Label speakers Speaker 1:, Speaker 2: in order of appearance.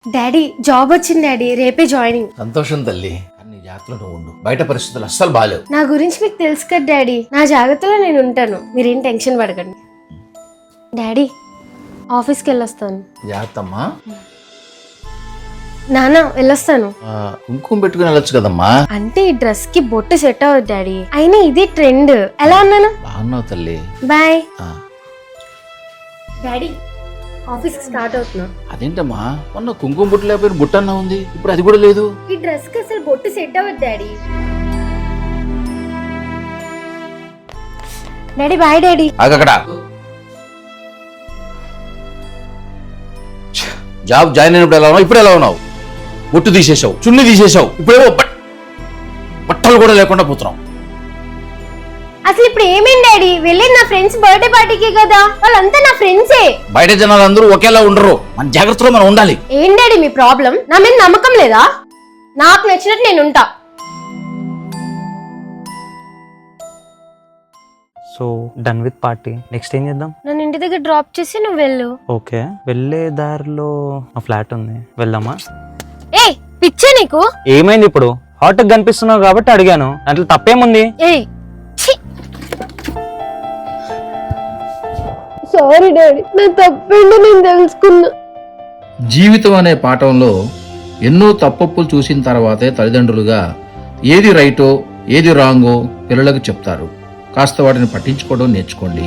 Speaker 1: Daddy job వచ్చింది daddy, రేపే joining.
Speaker 2: సంతోషం తల్లి. అన్ని జాగ్రత్తలు నువ్వు ఉండు, బయట పరిస్థితులు అస్సలు బాగాలేవు.
Speaker 1: నా గురించి మీకు తెలుసు కదా డాడీ, నా జాగ్రత్తలో నేను ఉంటాను, మీరేం టెన్షన్ పడకండి. డాడీ ఆఫీస్కి వెళ్ళొస్తాను.
Speaker 2: జాగ్రత్తమ్మా.
Speaker 1: నాన్న వెళ్ళొస్తాను.
Speaker 2: కుంకుమ పెట్టుకుని వెళ్ళొచ్చు కదమ్మా.
Speaker 1: అంటే ఈ డ్రెస్ కి బొట్టు సెట్ అవ్వదు డాడీ, అయినా ఇదే ట్రెండ్. ఎలా ఉన్నాను?
Speaker 2: బాగున్నావు తల్లి.
Speaker 1: బాయ్.
Speaker 2: ఆ,
Speaker 1: డాడీ ఆఫీస్ స్టార్ట్ అవుతున్నా.
Speaker 2: అదేంటమ్మా, మొన్న కుంకుమ బుట్ట లేకపోయిన బుట్టన్నా ఉంది, ఇప్పుడు అది కూడా లేదు.
Speaker 1: ఈ డ్రెస్ కి అసలు బొట్టు సెట్ అవ్వదు డాడీ. Daddy bye daddy.
Speaker 2: అక్కడ జాబ్ జాయిన్ అయినప్పుడు ఎలా ఉన్నావు, ఇప్పుడు ఎలా ఉన్నావు? బొట్టు తీసేసావు, చున్ని తీసేసావు, ఇప్పుడేమో బట్టలు కూడా లేకుండా పోతున్నావు.
Speaker 1: అసలు ఇప్పుడు ఏమేం డాడీ, వెళ్ళేది నా ఫ్రెండ్స్ బర్త్డే పార్టీకి కదా, వాళ్ళంతా నా ఫ్రెండ్సే.
Speaker 2: బయట జనాలు అందరూ ఒకేలా ఉండరు, మన జాగ్రత్తలో మనం ఉండాలి.
Speaker 1: ఏం డాడీ మీ ప్రాబ్లం? నా మీద నమ్మకం లేదా? నాకు నచ్చినట్టు నేను ఉంటా.
Speaker 3: So done with party. Next ఏం చేద్దాం?
Speaker 1: నన్ను ఇంటి దగ్గర డ్రాప్ చేసి నువ్వు వెళ్ళు.
Speaker 3: ఓకే, వెళ్ళే దారిలో మా ఫ్లాట్ ఉంది, వెళ్దామా?
Speaker 1: ఏ పిచ్చా నీకు?
Speaker 3: ఏమైంది ఇప్పుడు? హాట్ కనిపిస్తున్నావు కాబట్టి అడిగాను, దాంట్లో తప్పేముంది?
Speaker 1: ఏయ్ సారీ డాడీ, నా తప్పేంటో నేను తెలుసుకున్నా.
Speaker 2: జీవితం అనే పాఠంలో ఎన్నో తప్పొప్పులు చూసిన తర్వాతే తల్లిదండ్రులుగా ఏది రైటో ఏది రాంగో పిల్లలకు చెప్తారు. కాస్త వాటిని పట్టించుకోవడం నేర్చుకోండి.